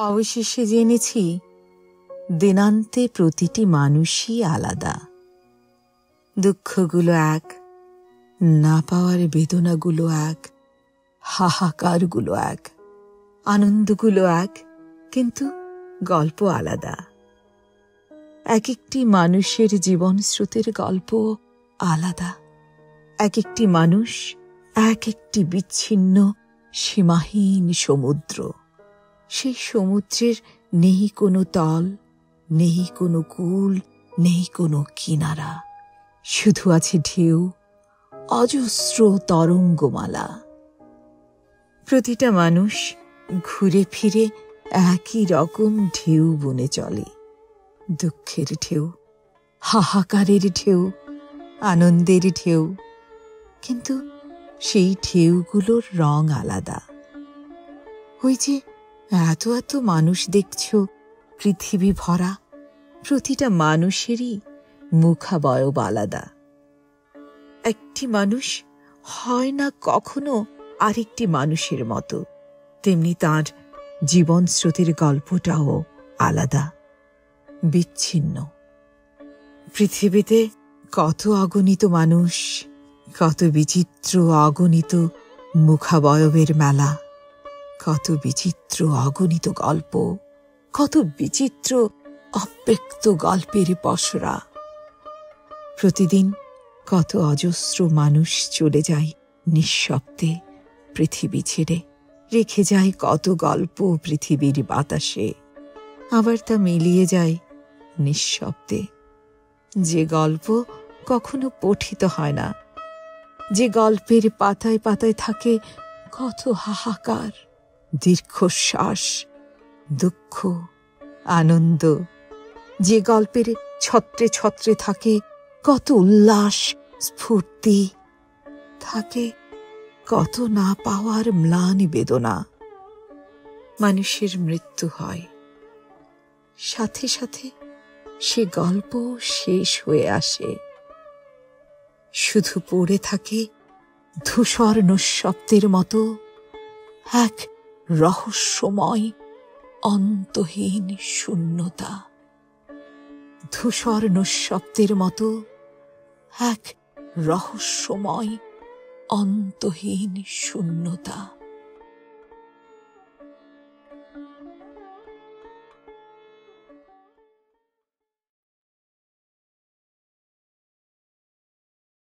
অবশেষে জেনেছি দিনান্তে প্রতিটি মানুষই আলাদা। দুঃখগুলো এক, না পাওয়ার বেদনাগুলো এক, হাহাকারগুলো এক, আনন্দগুলো এক, কিন্তু গল্প আলাদা। এক একটি মানুষের জীবন স্রোতের গল্প আলাদা। এক একটি মানুষ এক একটি বিচ্ছিন্ন সীমাহীন সমুদ্র। সেই সমুদ্রের নেই কোনো তল, নেই কোনো কূল, নেই কোনো কিনারা, শুধু আছে ঢেউ, অজস্র তরঙ্গমালা। প্রতিটা মানুষ ঘুরে ফিরে একই রকম ঢেউ বনে চলে। দুঃখের ঢেউ, হাহাকারের ঢেউ, আনন্দের ঢেউ, কিন্তু সেই ঢেউগুলোর রং আলাদা। ওই যে এত এত মানুষ দেখছ পৃথিবী ভরা, প্রতিটা মানুষেরই মুখাবয়ব আলাদা। একটি মানুষ হয় না কখনো আরেকটি মানুষের মতো, তেমনি তার জীবন স্রোতের গল্পটাও আলাদা, বিচ্ছিন্ন। পৃথিবীতে কত অগণিত মানুষ, কত বিচিত্র অগণিত মুখাবয়বের মেলা, কত বিচিত্র অগণিত গল্প, কত বিচিত্র অব্যক্ত গল্পের পসরা। প্রতিদিন কত অজস্র মানুষ চলে যায় নিঃশব্দে পৃথিবী ছেড়ে, রেখে যায় কত গল্প পৃথিবীর বাতাসে, আবার তা মিলিয়ে যায় নিঃশব্দে। যে গল্প কখনো পঠিত হয় না, যে গল্পের পাতায় পাতায় থাকে কত হাহাকার, দীর্ঘশ্বাস, দুঃখ, আনন্দ, যে গল্পের ছত্রে ছত্রে থাকে কত উল্লাস, স্ফূর্তি, থাকে কত না পাওয়ার ম্লান বেদনা। মানুষের মৃত্যু হয়, সাথে সাথে সে গল্প শেষ হয়ে আসে। শুধু পড়ে থাকে ধূসর নিঃশব্দের মতো এক রহস্যময় অন্তহীন শূন্যতা। ধূসর নিঃশব্দের মতো এক রহস্যময় অন্তহীন শূন্যতা।